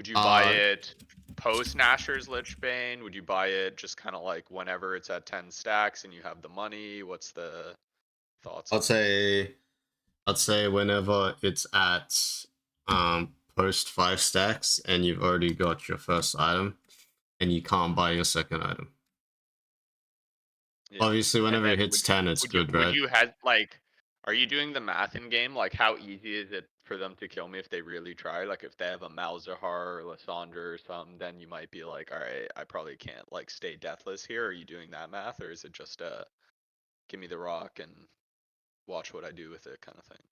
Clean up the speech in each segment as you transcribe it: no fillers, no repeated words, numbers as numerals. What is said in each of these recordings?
Would you buy it post Nashor's Lich Bane? Would you buy it just kind of like whenever it's at 10 stacks and you have the money? What's the thoughts I'd on it? say whenever it's at post 5 stacks and you've already got your first item and you can't buy your second item. Yeah. Obviously, And whenever it then hits 10, it's good, right? are you doing the math in game? Like, how easy is it for them to kill me if they really try? Like, if they have a Malzahar or Lysandre or something, then you might be like, all right, I probably can't like stay deathless here. Are you doing that math, or is it just give me the rock and watch what I do with it kind of thing?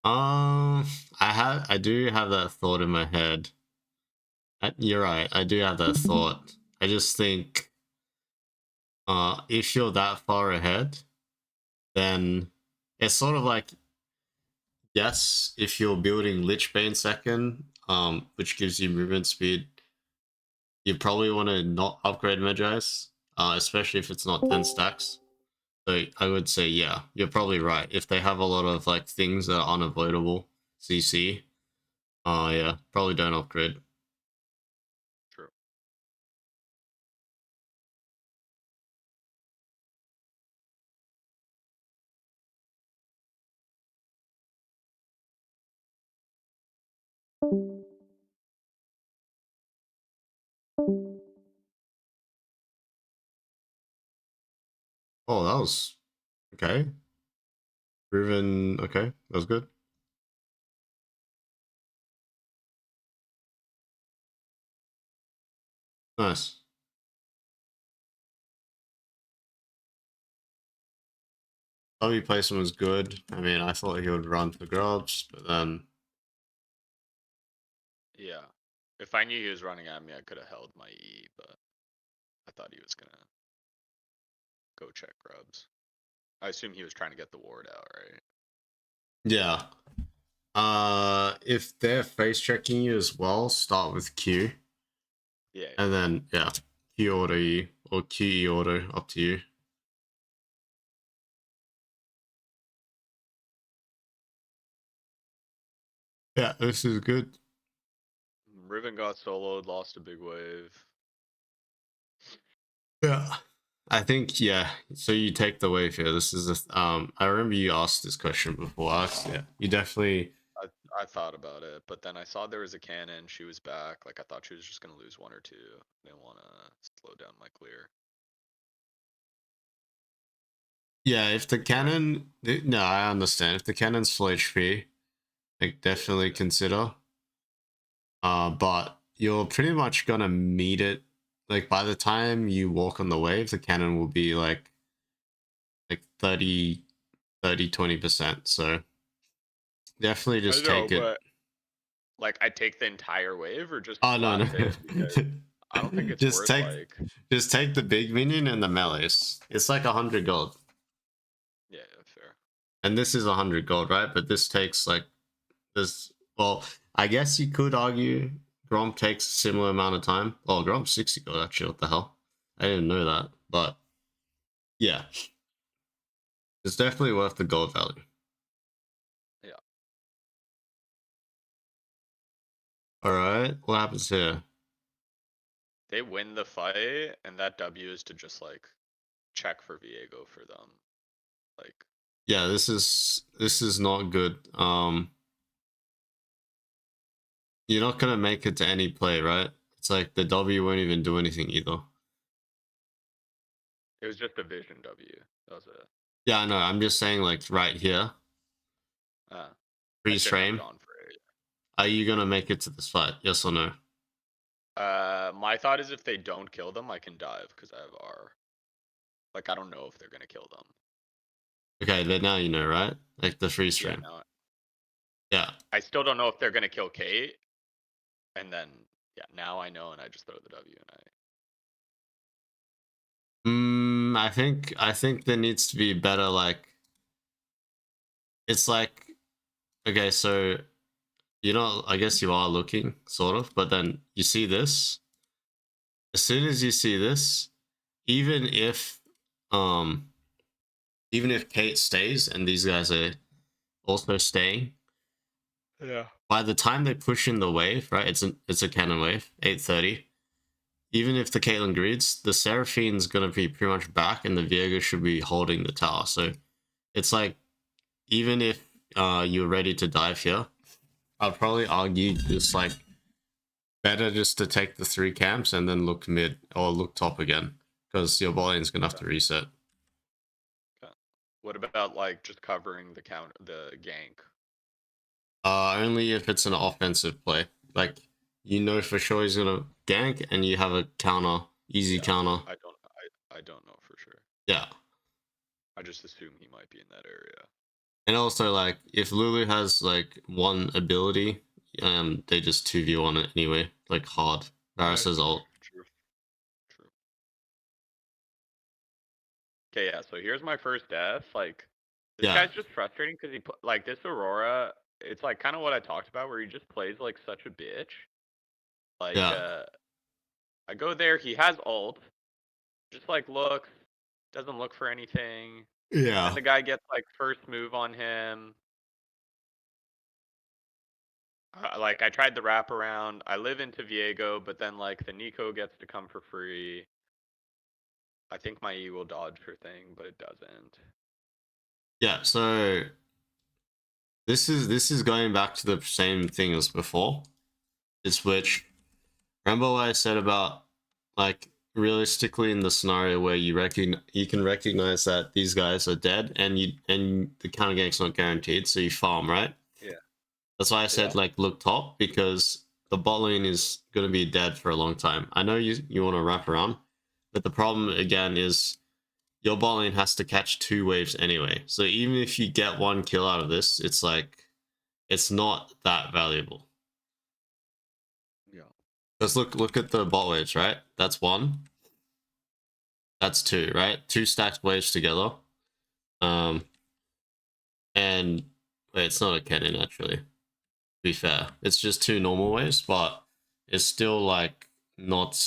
I do have that thought in my head. You're right. I do have that thought. I just think, if you're that far ahead, then it's sort of like, yes, if you're building Lichbane second, which gives you movement speed, you probably want to not upgrade Magi's, especially if it's not 10 stacks. So I would say, yeah, you're probably right. If they have a lot of like things that are unavoidable, CC, yeah, probably don't upgrade. True. Oh, that was okay. Proven, okay, that was good. Nice. W placement was good. I mean, I thought he would run for grubs, but then Yeah. If I knew he was running at me, I could have held my E, but I thought he was gonna go check grubs. I assume he was trying to get the ward out, right? yeah. If they're face checking you as well, start with Q, Yeah. and then yeah, Q order you or QE order, up to you. Yeah, this is good. Riven got soloed, lost a big wave. Yeah. I think, yeah. So you take the wave here. This is I remember you asked this question before. Yeah, you definitely. I thought about it, but then I saw there was a cannon. She was back. Like, I thought she was just gonna lose one or two. I didn't want to slow down my clear. Yeah, if the cannon, no, I understand. If the cannon's full HP, like definitely consider. But you're pretty much gonna meet it. Like by the time you walk on the wave, the cannon will be like 20%. So definitely I just know, take it. but like, I take the entire wave or just Oh no, flat no. face because I don't think it's just worth take like. just take the big minion and the melees. It's like 100 gold. Yeah, fair. And this is 100 gold, right? But this takes like this. Well, I guess you could argue Gromp takes a similar amount of time. Oh, Gromp's 60 gold actually. What the hell? I didn't know that. But yeah, it's definitely worth the gold value. Yeah. All right, what happens here? They win the fight, and that W is to just like check for Viego for them. Like, Yeah, this is not good. You're not gonna make it to any play, right? It's like the W won't even do anything either. it was just a vision W. That was it. Yeah, I know. I'm just saying, like right here, I freeze shouldn't have frame. gone for it. Are you gonna make it to this fight? Yes or no? My thought is if they don't kill them, I can dive because I have R. Like, I don't know if they're gonna kill them. Okay, then now you know, right? Like the freeze Yeah, frame. no. Yeah. I still don't know if they're gonna kill Kate. And then, yeah, now I know, and I just throw the W, and I. I think there needs to be better. Like, it's like, okay, so I guess you are looking sort of, but then you see this. As soon as you see this, even if um even if Kate stays and these guys are also staying, Yeah. by the time they push in the wave, right? It's a cannon wave, 8:30. Even if the Caitlyn greeds, the Seraphine's gonna be pretty much back, and the Viego should be holding the tower. So it's like even if you're ready to dive here, I'd probably argue just like better just to take the 3 camps and then look mid or look top again because your bot lane's gonna have to reset. Okay. What about like just covering the gank? Only if it's an offensive play. Like you know for sure he's gonna gank and you have a counter, easy Yeah, counter. I don't know for sure. Yeah. I just assume he might be in that area. And also like if Lulu has like one ability, they just 2v1 it anyway. Like hard. Yeah, Varus's ult. true, true. Okay, yeah. So here's my first death. Like, this Yeah. guy's just frustrating because like this Aurora. It's like kind of what I talked about, where he just plays like such a bitch. Like, Yeah. I go there, he has ult, just like looks, doesn't look for anything. Then Yeah. the guy gets like first move on him. Like I tried the wraparound. I live into Viego, but then like the Nico gets to come for free. I think my E will dodge her thing, but it doesn't. Yeah. So this is going back to the same thing as before. It's which remember what I said about like realistically in the scenario where you can recognize that these guys are dead and the counter gank's not guaranteed, so you farm, right? Yeah. That's why I Yeah. said like look top because the bot lane is gonna be dead for a long time. I know you want to wrap around, but the problem again is your bot lane has to catch 2 waves anyway. So even if you get 1 kill out of this, it's like it's not that valuable. Yeah. Because look at the bot waves, right? That's one. That's two, right? Two stacked waves together. Um, and wait, it's not a cannon actually. To be fair, it's just 2 normal waves, but it's still like not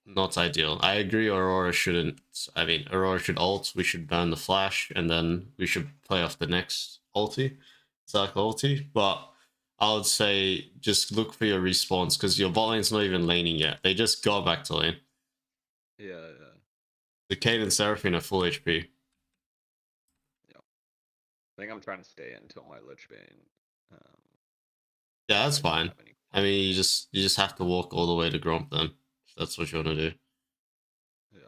not ideal. I agree. Aurora shouldn't. I mean, Aurora should ult. We should burn the flash, and then we should play off the next ulti, cycle ulti. But I would say just look for your respawns because your bot lane's not even laning yet. They just got back to lane. Yeah. Yeah. The Kane and Seraphine are full HP. Yeah. I think I'm trying to stay until my Lich Bane. Um, Yeah, if that's I don't fine. have any I mean, quests. you just have to walk all the way to Gromp then. If that's what you want to do. Yeah.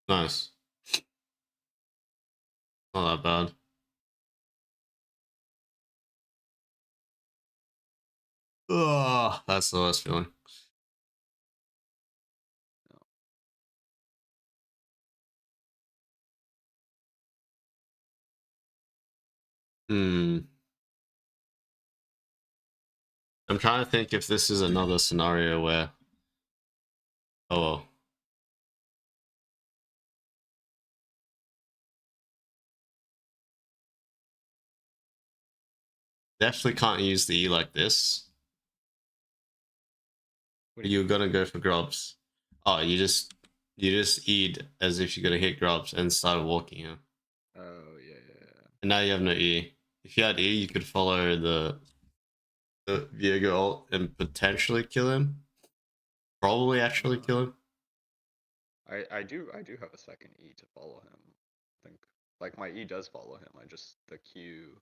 Nice. Not that bad. Oh, that's the worst feeling. Yeah. Hmm. I'm trying to think if this is another scenario where. Oh well. Definitely can't use the E like this. What do you You're mean? gonna go for grubs. Oh, you just E'd as if you're gonna hit grubs and started walking here. Oh yeah, yeah, And now you have no E. If you had E, you could follow the Viego ult and potentially kill him. Probably yeah. actually kill him. I do have a second E to follow him. I think like my E does follow him. I just the Q.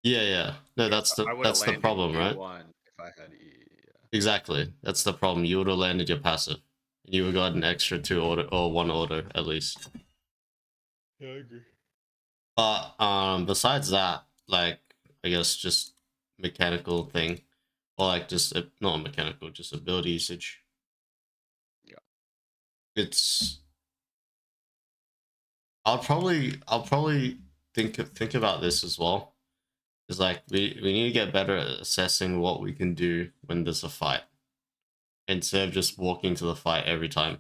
Yeah, yeah. No, Like that's the I would have that's the landed problem, right? Q1 if I had E. Yeah. Exactly. That's the problem. You would have landed your passive. You would have got an extra 2 order or 1 order at least. Yeah, I agree. But besides that, like I guess just mechanical thing. Or like just not mechanical, just ability usage. Yeah. It's I'll probably think about this as well. It's like we need to get better at assessing what we can do when there's a fight instead of just walking to the fight every time.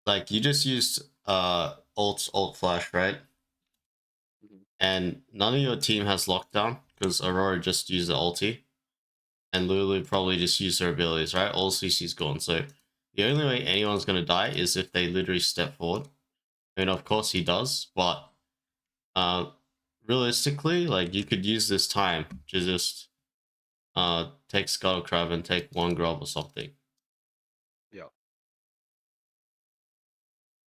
Like you just used alt flash, right? Mhm. And none of your team has lockdown because Aurora just used the ulti. and Lulu probably just use their abilities, right? All CC's gone. So the only way anyone's gonna die is if they literally step forward. I mean, of course he does, but uh, realistically, like you could use this time to just take Scuttle Crab and take one grub or something. Yeah.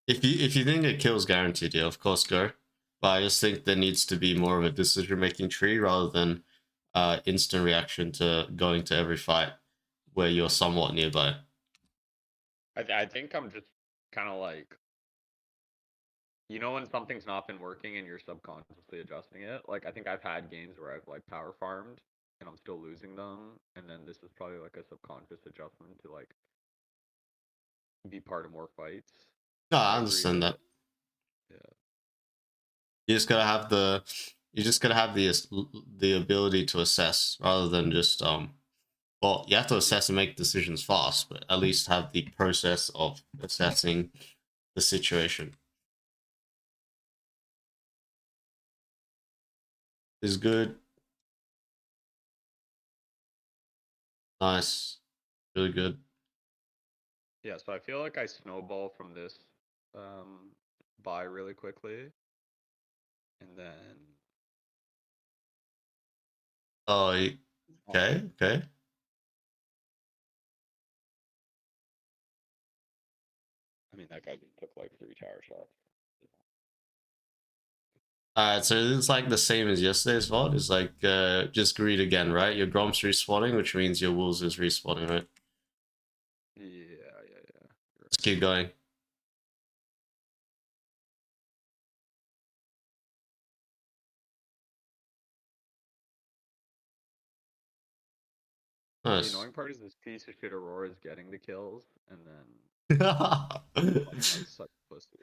If you think a kill's guaranteed, yeah, of course go. But I just think there needs to be more of a decision making tree rather than instant reaction to going to every fight where you're somewhat nearby. I think I'm just kind of like, when something's not been working and you're subconsciously adjusting it. Like I think I've had games where I've like power farmed and I'm still losing them, and then this is probably like a subconscious adjustment to like be part of more fights. No, I I agree, understand that. but yeah, You just gotta have the ability to assess rather than just well, you have to yeah, assess and make decisions fast, but at least have the process of assessing the situation. Is good. Nice. Really good. yeah. So I feel like I snowball from this um buy really quickly, and then Oh, oh, okay, okay. I mean that guy just took like 3 tower shots. Alright, so it's like the same as yesterday's VOD. It's like just greed again, right? Your Grom's respawning, which means your Wolves is respawning, right? Yeah, yeah, yeah. You're Let's keep going. The Nice. annoying part is this piece of shit Aurora is getting the kills, and then I'm like such a pussy.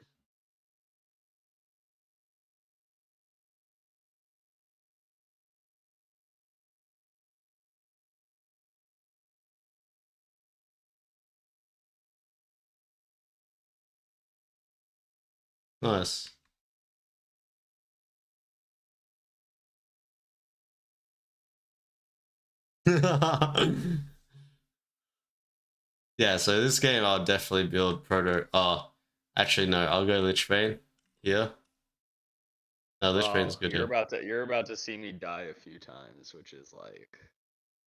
Nice. Yeah, so this game I'll definitely build Proto. Oh, actually no, I'll go Lichbane here. No, Lichbane's Well, good you're here. about to you're about to see me die a few times, which is like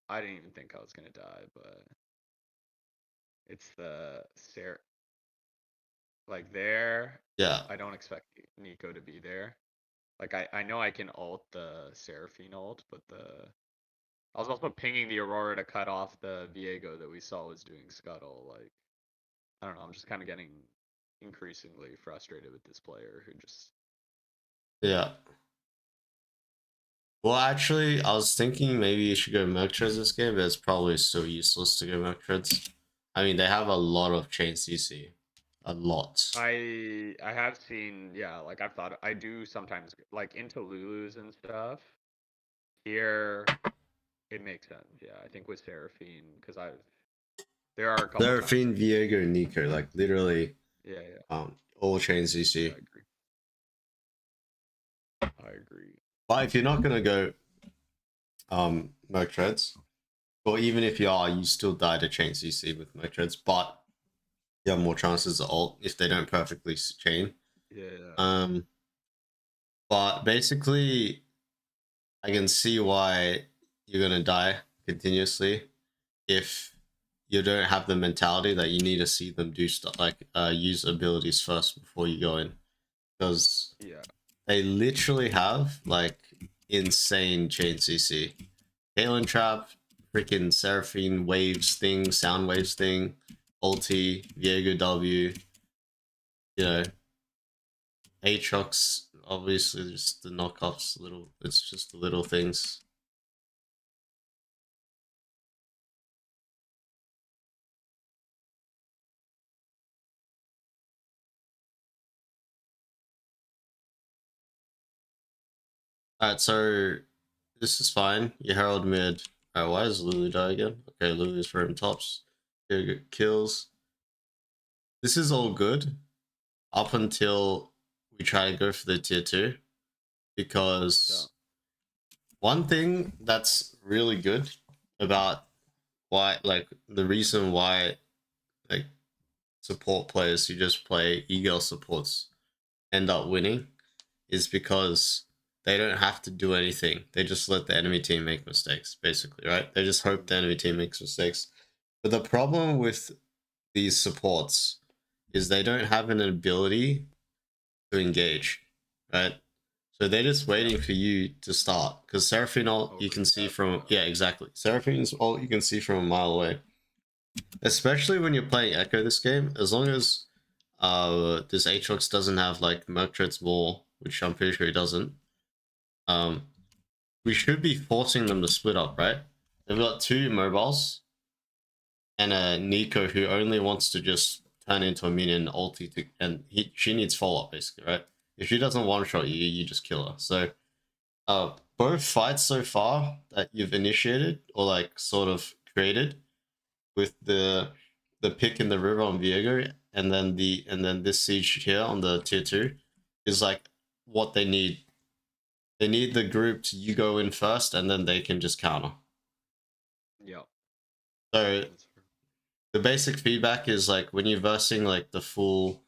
I didn't even think I was gonna die, but it's the like there. Yeah, I don't expect Nico to be there. Like I know I can ult the Seraphine ult, but I was also pinging the Aurora to cut off the Viego that we saw was doing Scuttle. Like I don't know, I'm just kind of getting increasingly frustrated with this player who just yeah. Well, actually, I was thinking maybe you should go Merctreds this game, but it's probably so useless to go Merctreds. I mean, they have a lot of chain CC. A lot. I have seen, yeah, like I've thought I do sometimes like into Lulus and stuff. Here it makes sense. Yeah, I think with Seraphine because I've there are a couple times Seraphine, I've used Viego, Nico, like literally yeah, yeah, all chain yeah, CC. I agree. I agree. But if you're not gonna go Merctreds, or even if you are, you still die to chain CC with Merctreds, but you have more chances to ult if they don't perfectly chain. Yeah, yeah. Um, but basically, I can see why you're gonna die continuously if you don't have the mentality that you need to see them do stuff like use abilities first before you go in, because Yeah. they literally have like insane chain CC. Halen Trap, freaking Seraphine Waves thing, Sound Waves thing, ulti, Viego W, you know, Aatrox, obviously just the knockoffs, little, it's just the little things. Alright, so this is fine. You Herald mid. Alright, why does Lulu die again? Okay, Lulu's from tops. Here we go. Kills. This is all good up until we try to go for the tier 2. Yeah. Because one thing that's really good about why, like, the reason why, like, support players who just play e-girl supports end up winning is because they don't have to do anything. They just let the enemy team make mistakes, basically, right? They just hope the enemy team makes mistakes. But the problem with these supports is they don't have an ability to engage, right? So they're just Yeah. waiting for you to start. Because Seraphine ult you can see Overstep. from, yeah, exactly. Seraphine's ult you can see from a mile away. Especially when you're playing Ekko this game, as long as this Aatrox doesn't have like Murktred's Maul, which I'm pretty sure he doesn't, um, we should be forcing them to split up, right? They've got two mobiles and a Nico who only wants to just turn into a minion ulti to, and she needs follow up basically, right? If she doesn't one shot you, you just kill her. So both fights so far that you've initiated or like sort of created with the pick in the river on Viego and then this siege here on the tier 2 is like what they need. They need the group to you go in first and then they can just counter. Yeah. So That's true. the basic feedback is like when you're versing like the full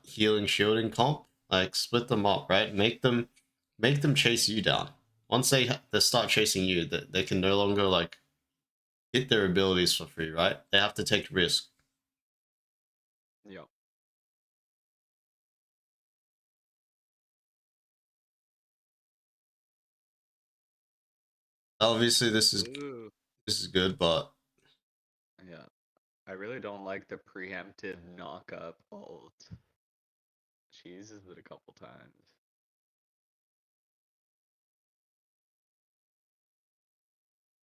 healing shielding comp, like split them up, right? Make them chase you down. Once they start chasing you, they can no longer like hit their abilities for free, right? They have to take risk. Yeah. Obviously, Ooh. this is good, but Yeah. I really don't like the preemptive knock up ult. She uses it a couple times.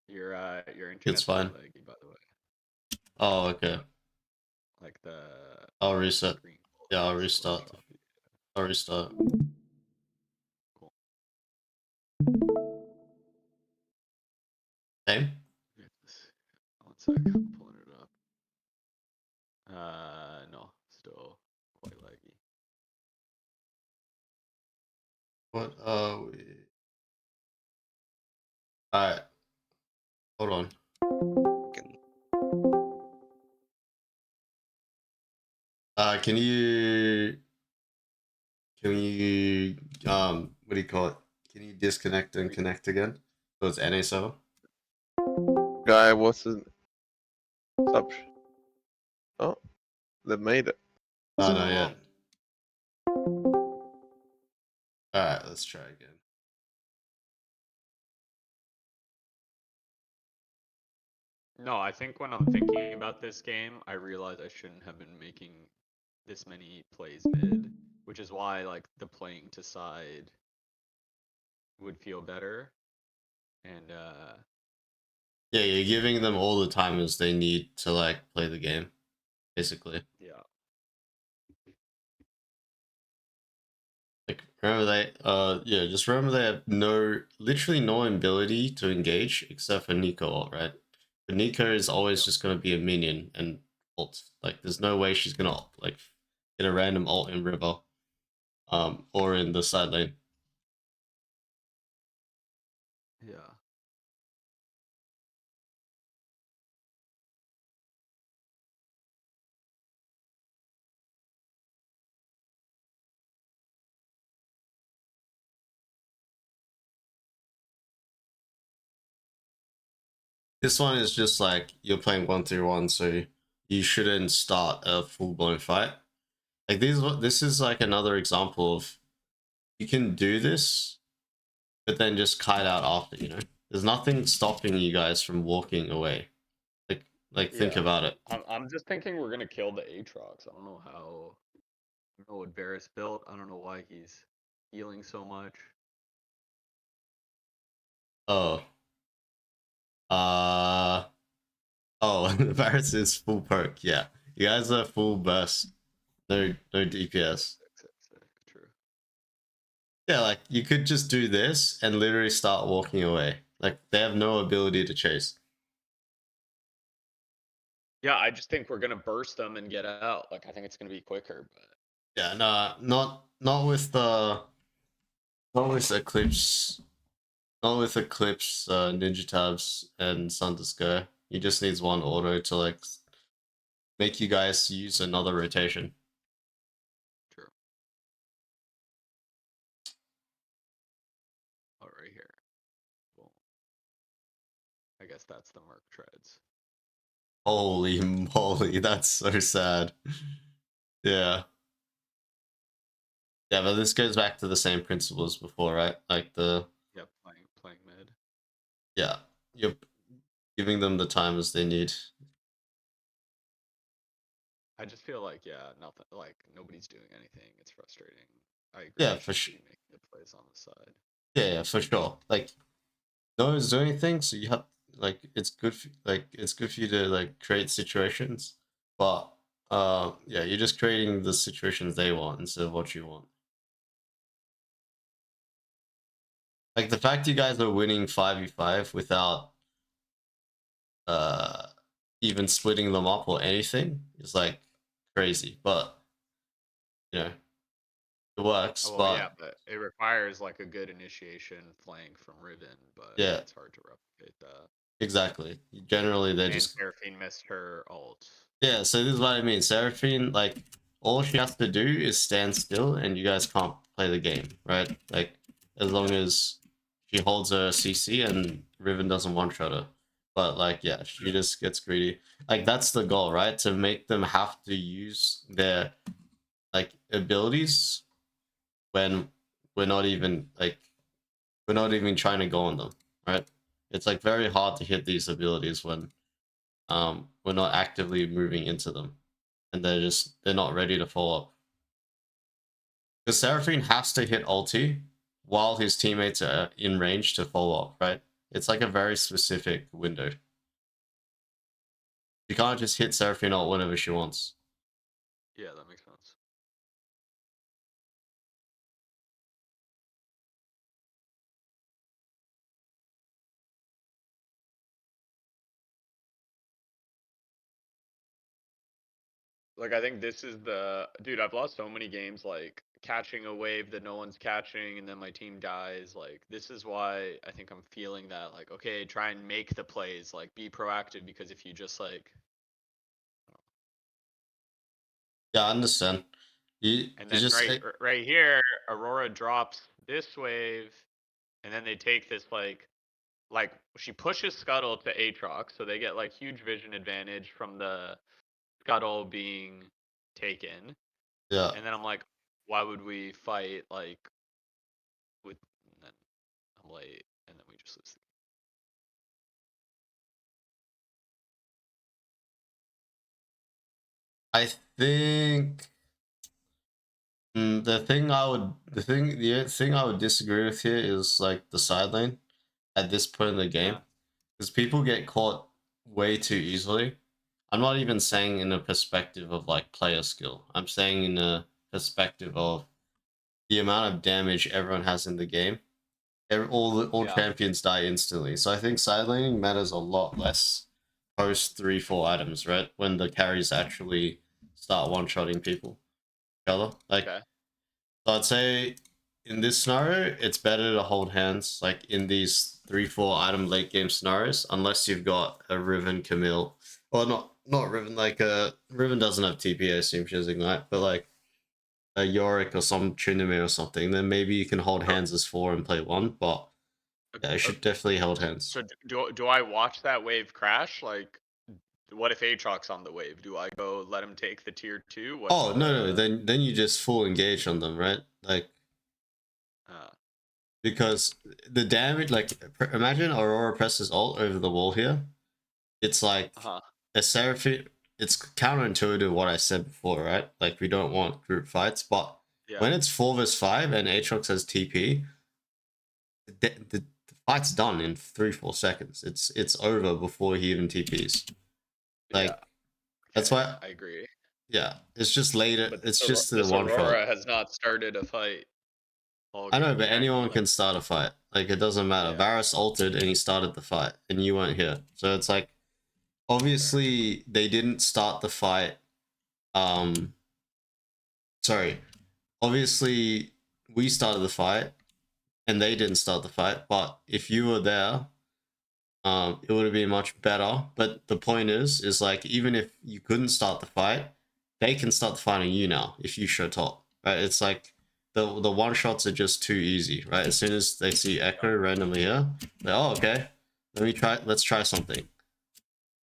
Your it's internet's really fine. laggy, by the way. Oh, okay. Like the I'll reset. screen Yeah, I'll quality is a little restart. choppy. I'll restart. Cool. Same. Yes. One sec, I'm pulling it up. No, still quite laggy. What? All right. Hold on. Can you what do you call it? Can you disconnect and connect again? So it's NA server. Guy, what's his up? Oh, they made it. No, not yet. All right, let's try again. No, I think when I'm thinking about this game, I realize I shouldn't have been making this many plays mid, which is why like the playing to side would feel better. And Yeah, you're giving them all the timers they need to like play the game, basically. yeah, Like remember they yeah, just remember they have literally no ability to engage except for Nico ult, right? But Nico is always yeah, just gonna be a minion and ult. Like there's no way she's gonna like get a random ult in river. Or in the side lane. yeah. This one is just like you're playing 1-3-1, so you shouldn't start a full blown fight. Like this is like another example of you can do this, but then just kite out after, you know? There's nothing stopping you guys from walking away. Like think Yeah. about it. I'm just thinking we're gonna kill the Aatrox. I don't know how. I don't know what Varus built. I don't know why he's healing so much. Oh. Uh oh, Varus is full perk, yeah. You guys are full burst. No DPS. Sick, sick, sick. True. Yeah, like you could just do this and literally start walking away. Like they have no ability to chase. Yeah, I just think we're gonna burst them and get out. Like I think it's gonna be quicker, but Yeah, no, not with the not with Eclipse, not with Eclipse, Ninja Tabs, and Sun Disco. He just needs one auto to like make you guys use another rotation. True. Oh, right here. Well, I guess that's the Merc treads. Holy moly, that's so sad. Yeah. Yeah, but this goes back to the same principle as before, right? Like Yep, playing mid. yeah, you're giving them the time as they need. I just feel like nothing. Like nobody's doing anything. It's frustrating. I agree. Yeah, They for should sure. be making the plays on the side. Yeah, for sure. Like no one's doing anything, so you have like it's good for you to like create situations, but yeah, you're just creating the situations they want instead of what you want. Like the fact you guys are winning 5v5 without uh even splitting them up or anything is like crazy, but you know, it works. Oh well, yeah, But but it requires like a good initiation flank from Riven, but yeah, it's hard to replicate that. exactly. Generally, they're And just Seraphine missed her ult. yeah. So this is what I mean. Seraphine, like, all she has to do is stand still, and you guys can't play the game, right? Like, as long Yeah. as she holds her CC and Riven doesn't one shot her. But like, yeah, she just gets greedy. Like that's the goal, right? To make them have to use their like abilities when we're not even like we're not even trying to go on them, right? It's like very hard to hit these abilities when we're not actively moving into them, and they're not ready to follow up. Because Seraphine has to hit ulti while his teammates are in range to follow up, right? It's like a very specific window. You can't just hit Seraphine ult whenever she wants. Yeah, that makes sense. Like I think this is the dude. I've lost so many games like catching a wave that no one's catching, and then my team dies. Like this is why I think I'm feeling that. Like okay, try and make the plays. Like be proactive because if you just like Yeah, I understand. and You then just right here, Aurora drops this wave, and then they take this like she pushes Scuttle to Aatrox, so they get like huge vision advantage from the Scuttle being taken. yeah. And then I'm like, why would we fight like with? And then I'm late, and then we just lose. I think the thing I would disagree with here is like the side lane at this point in the game, Yeah, because people get caught way too easily. I'm not even saying in a perspective of like player skill. I'm saying in a perspective of the amount of damage everyone has in the game. All yeah, champions die instantly, so I think side laning matters a lot less post 3-4 items, right? When the carries actually start one shotting people. Other like okay, so I'd say in this scenario, it's better to hold hands like in these 3-4 item late game scenarios, unless you've got a Riven Camille. Or not Riven, like Riven doesn't have TP, I assume she has Ignite, but like a Yorick or some Trinity or something, then maybe you can hold so, hands as 4 and play 1, but yeah, you uh, should definitely hold hands. so do I watch that wave crash? Like, what if Aatrox on the wave? Do I go let him take the tier 2? What's Oh no, the then you just full engage on them, right? Like uh because the damage, like imagine Aurora presses ult over the wall here. It's like huh? a Seraphine. It's counterintuitive to what I said before, right? Like we don't want group fights, but Yeah, when it's 4 vs 5 and Aatrox has TP, the fight's done in 3-4 seconds. It's over before he even TPs. yeah. Like that's Okay, why, I agree. yeah. It's just later. But It's just the This one shot. Aurora has not started a fight all I know, game. but I know anyone that. can start a fight. Like it doesn't matter. Yeah, Varus altered and he started the fight, and you weren't here. So it's like fair. obviously they didn't start the fight. Um, sorry. Obviously we started the fight, and they didn't start the fight. But if you were there, it would have been much better. But the point is like even if you couldn't start the fight, they can start the fight on you now if you show top. Right? It's like the one shots are just too easy. Right? As soon as they see Ekko randomly here, they're oh okay, let's try something.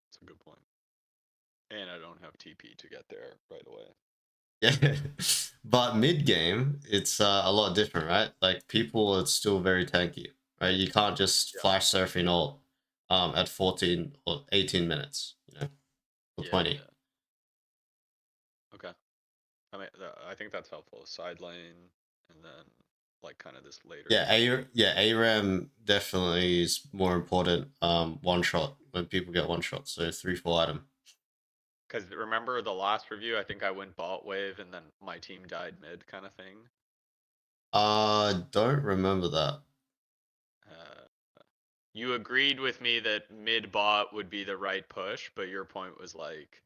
That's a good point. And I don't have TP to get there right away. Yeah, but mid game it's a lot different, right? Like people are still very tanky, right? You can't just Yeah. flash surfing ult at 14 or 18 minutes, you know, or Yeah. 20. Yeah. Okay. I mean, I think that's helpful. Side lane, and then like kind of this later. Yeah, ARAM definitely is more important. One shot when people get one shot, so 3-4 item. Because remember the last review, I think I went bot wave, and then my team died mid, kind of thing. Don't remember that. You agreed with me that mid bot would be the right push, but your point was like,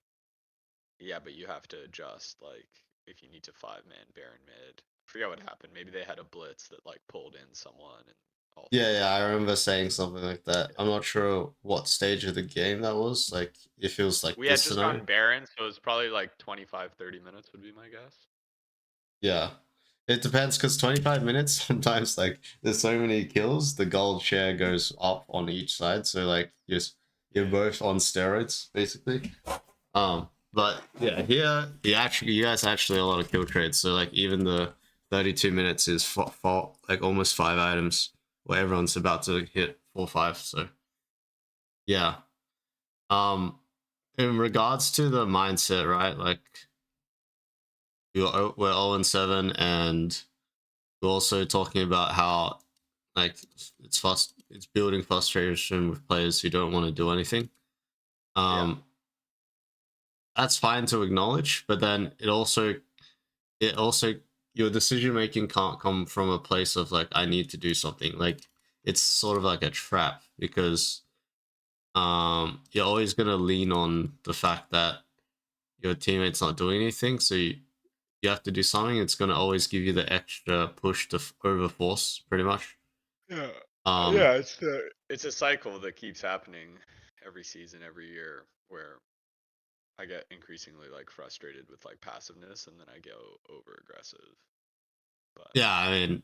yeah, but you have to adjust. Like, if you need to 5-man Baron mid, I forget what happened. Maybe they had a blitz that like pulled in someone, and all Yeah, I remember saying something like that. I'm yeah. not sure what stage of the game that was. Like, if it was like We had this just scenario. gotten Baron, so it was probably like 25, 30 minutes would be my guess. Yeah. It depends because 25 minutes sometimes like there's so many kills, the gold share goes up on each side. So like you're Yeah. both on steroids basically. But yeah, here you guys actually a lot of kill trades. So like even the 32 minutes is for like almost 5 items where everyone's about to hit 4-5. So yeah. Um, in regards to the mindset, right? Like we're 0-7 and we're also talking about how like it's building frustration with players who don't want to do anything. Yeah. That's fine to acknowledge, but then it also your decision making can't come from a place of like I need to do something. Like it's sort of like a trap because you're always gonna lean on the fact that your teammate's not doing anything, so you have to do something. It's gonna always give you the extra push to overforce, pretty much. Yeah. Um, Yeah, it's a cycle that keeps happening every season, every year, where I get increasingly like frustrated with like passiveness, and then I go over aggressive. But yeah, I mean,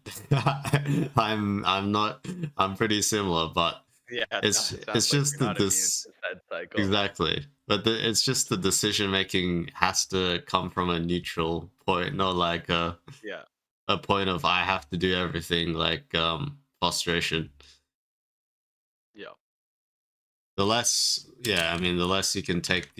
I'm not I'm pretty similar, but yeah, no, it's it it's sounds like just you're that not immune this to said cycle. exactly, but it's just the decision making has to come from a neutral point, not like Yeah, a point of I have to do everything, like frustration. yeah, The less, yeah, I mean, the less you can take